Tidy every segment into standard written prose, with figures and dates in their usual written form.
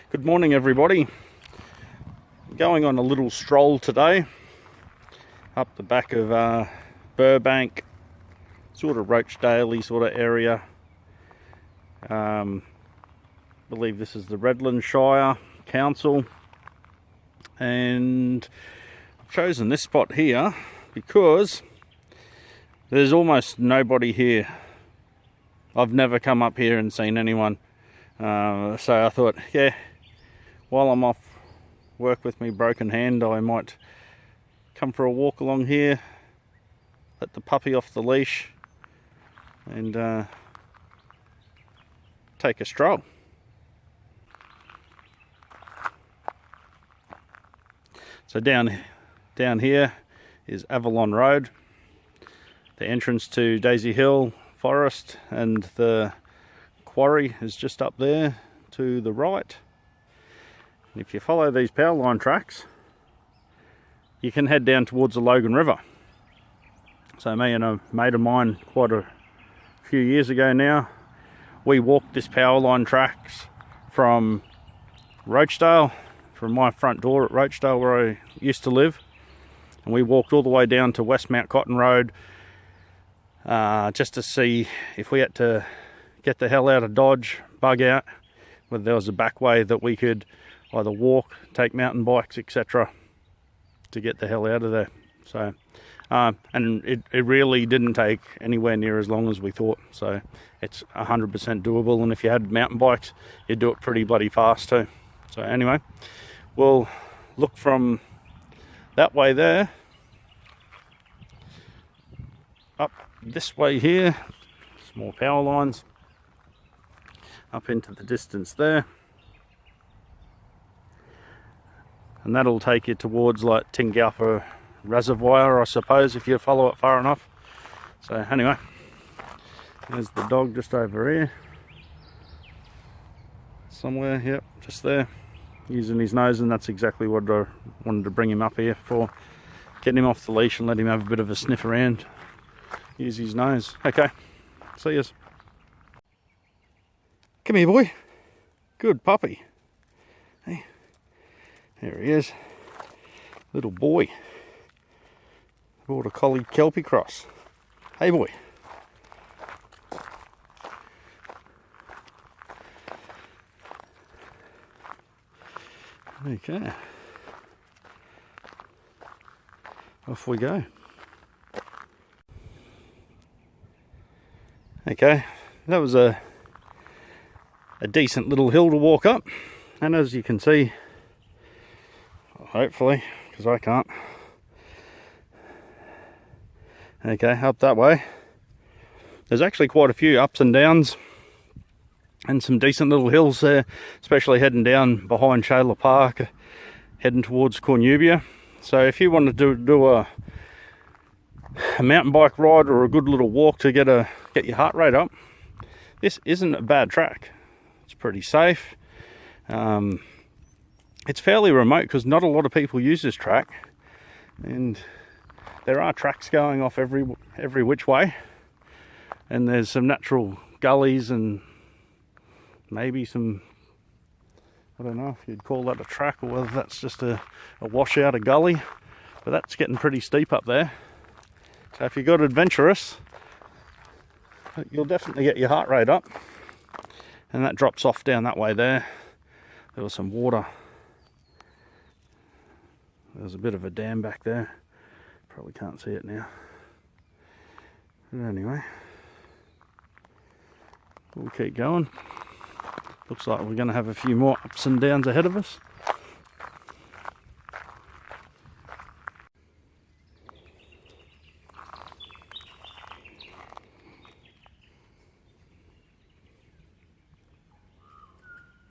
Good morning, everybody. Going on a little stroll today up the back of Burbank, sort of Rochdale sort of area. Believe this is the Redland Shire Council, and I've chosen this spot here because there's almost nobody here. I've never come up here and seen anyone, so I thought, yeah, while I'm off work with me broken hand, I might come for a walk along here, let the puppy off the leash, and take a stroll. So down here is Avalon Road, the entrance to Daisy Hill Forest, and the quarry is just up there to the right. And if you follow these power line tracks, you can head down towards the Logan River. So me and a mate of mine quite a few years ago now, we walked this power line tracks from Rochdale, from my front door at Rochdale where I used to live, and we walked all the way down to West Mount Cotton Road just to see if we had to get the hell out of Dodge, bug out, whether there was a back way that we could either walk, take mountain bikes, etc., to get the hell out of there. So and it really didn't take anywhere near as long as we thought, so it's 100% doable, and if you had mountain bikes you'd do it pretty bloody fast too. So anyway, we'll look from that way there up this way here, small power lines up into the distance there, and that'll take you towards like Tingalpa Reservoir, I suppose, if you follow it far enough. So anyway, there's the dog just over here somewhere, yep, just there, using his nose, and that's exactly what I wanted to bring him up here for, getting him off the leash and let him have a bit of a sniff around, use his nose. Okay, see yous. Come here, boy. Good puppy. Hey, there he is, little boy. Border Collie Kelpie cross. Hey, boy. Okay, off we go. Okay, that was a decent little hill to walk up, and as you can see, hopefully, because I can't, okay, up that way there's actually quite a few ups and downs and some decent little hills there, especially heading down behind Shayla Park, heading towards Cornubia. So if you wanted to do a mountain bike ride or a good little walk to get your heart rate up, this isn't a bad track. It's pretty safe. It's fairly remote because not a lot of people use this track, and there are tracks going off every which way, and there's some natural gullies and maybe some, I don't know if you'd call that a track or whether that's just a washout, a gully, but that's getting pretty steep up there. So if you got adventurous, you'll definitely get your heart rate up. And that drops off down that way there. There was some water. There's a bit of a dam back there. Probably can't see it now. But anyway, we'll keep going. Looks like we're going to have a few more ups and downs ahead of us.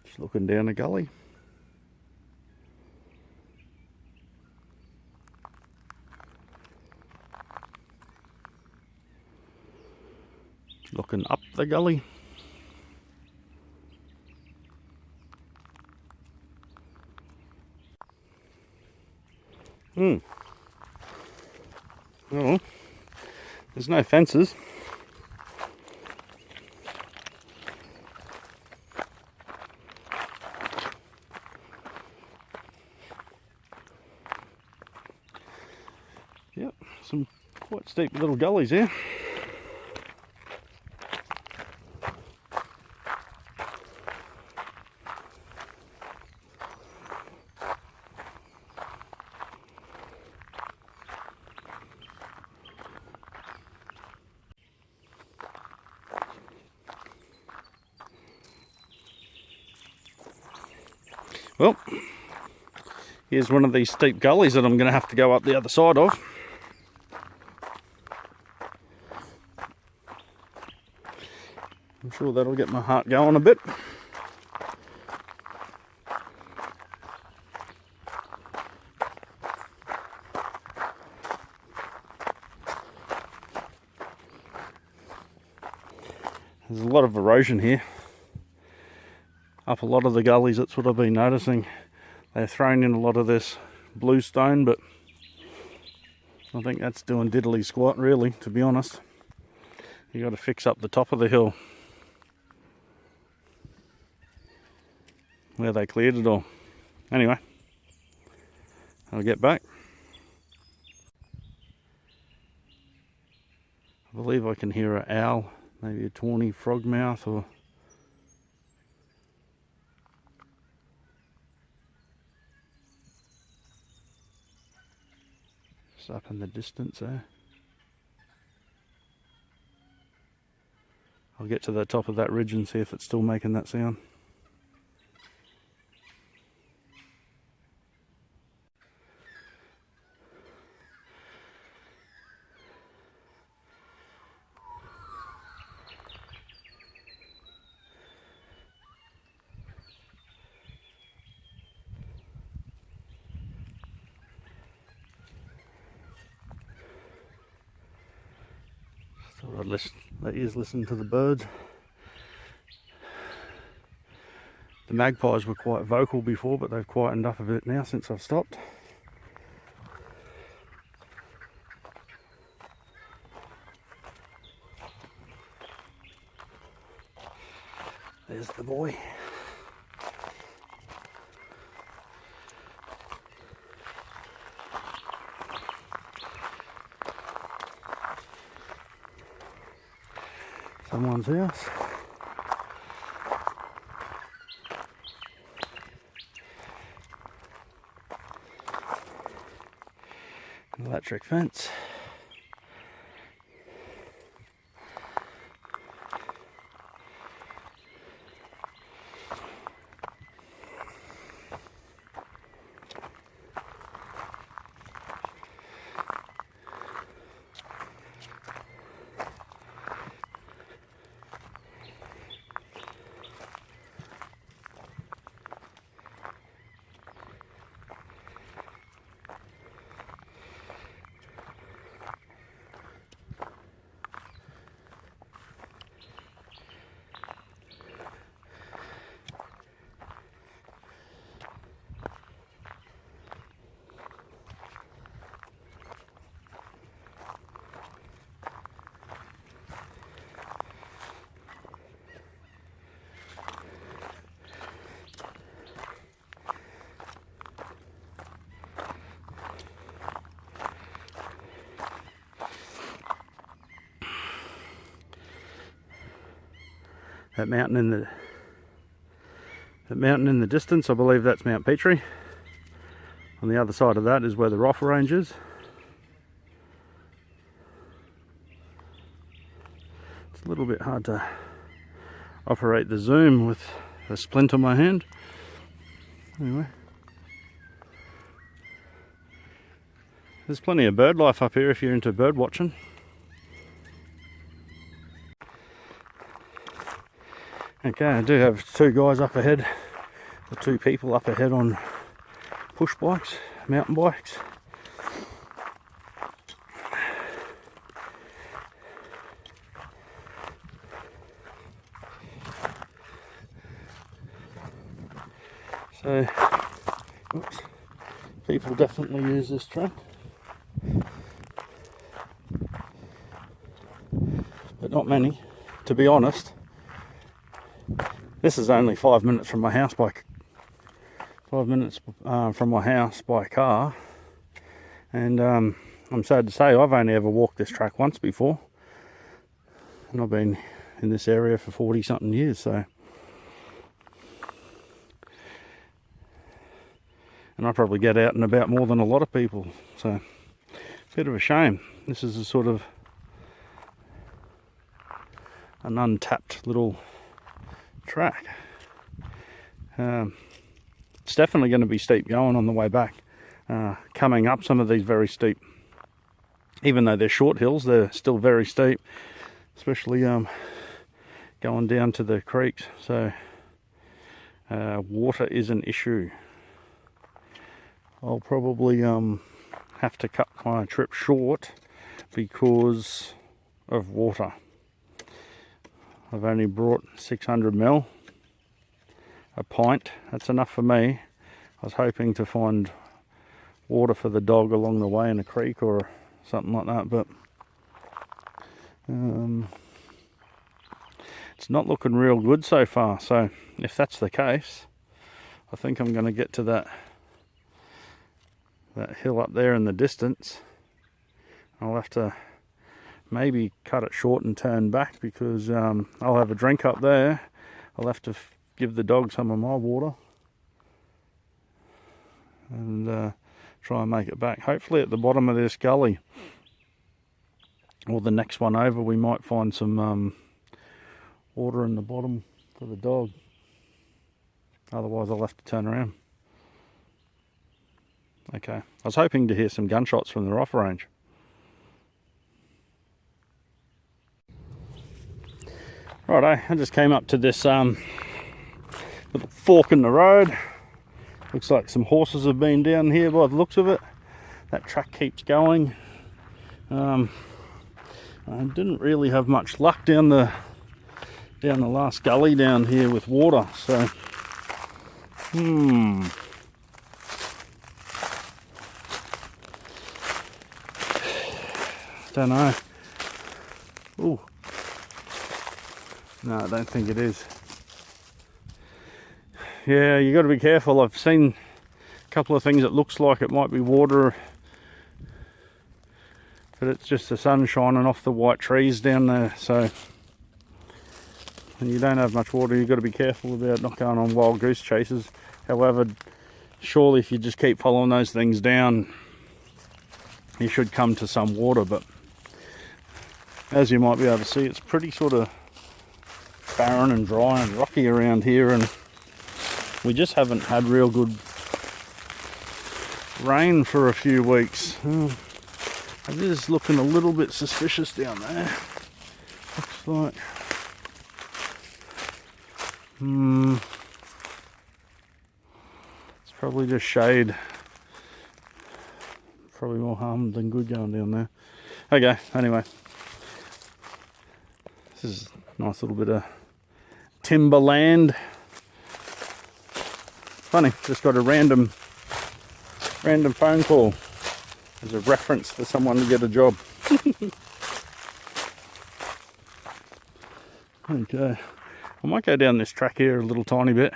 Just looking down a gully. Looking up the gully. Oh, there's no fences. Some quite steep little gullies here. Well, here's one of these steep gullies that I'm going to have to go up the other side of. I'm sure that'll get my heart going a bit. There's a lot of erosion here. Up a lot of the gullies, that's what I've been noticing. They're throwing in a lot of this bluestone, but I think that's doing diddly squat really, to be honest. You got to fix up the top of the hill where they cleared it all. Anyway, I'll get back. I believe I can hear an owl, maybe a tawny frogmouth, or just up in the distance there. I'll get to the top of that ridge and see if it's still making that sound. Thought I'd let you listen to the birds. The magpies were quite vocal before, but they've quietened up a bit now since I've stopped. There's the boy. Someone's house. An electric fence. That mountain in the distance, I believe that's Mount Petrie. On the other side of that is where the rifle range is. It's a little bit hard to operate the zoom with a splint on my hand. Anyway, there's plenty of bird life up here if you're into bird watching. Okay, I do have two guys up ahead, or two people up ahead on push bikes, mountain bikes. So, oops, people definitely use this track, but not many, to be honest. This is only 5 minutes from my house by 5 minutes from my house by car, and I'm sad to say I've only ever walked this track once before, and I've been in this area for 40 something years, so. And I probably get out and about more than a lot of people, so bit of a shame. This is a sort of an untapped little track. It's definitely going to be steep going on the way back. Coming up some of these very steep, even though they're short hills, they're still very steep, especially going down to the creeks. So water is an issue. I'll probably have to cut my trip short because of water. I've only brought 600 ml, a pint. That's enough for me. I was hoping to find water for the dog along the way in a creek or something like that, but it's not looking real good so far. So if that's the case, I think I'm going to get to that hill up there in the distance. I'll have to maybe cut it short and turn back, because I'll have a drink up there. I'll have to give the dog some of my water and try and make it back. Hopefully at the bottom of this gully or the next one over we might find some water in the bottom for the dog. Otherwise I'll have to turn around. Okay, I was hoping to hear some gunshots from the rifle range. Righto, I just came up to this little fork in the road. Looks like some horses have been down here by the looks of it. That track keeps going. I didn't really have much luck down the last gully down here with water, so don't know. Ooh. No, I don't think it is. Yeah, you got to be careful. I've seen a couple of things that looks like it might be water, but it's just the sun shining off the white trees down there. So, when you don't have much water, you've got to be careful about not going on wild goose chases. However, surely if you just keep following those things down, you should come to some water. But as you might be able to see, it's pretty sort of barren and dry and rocky around here, and we just haven't had real good rain for a few weeks. It is looking a little bit suspicious down there. Looks like it's probably just shade. Probably more harm than good going down there. Okay, anyway, this is a nice little bit of timberland. Funny, just got a random phone call as a reference for someone to get a job. Okay, I might go down this track here a little tiny bit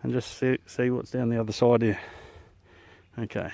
and just see what's down the other side here. Okay.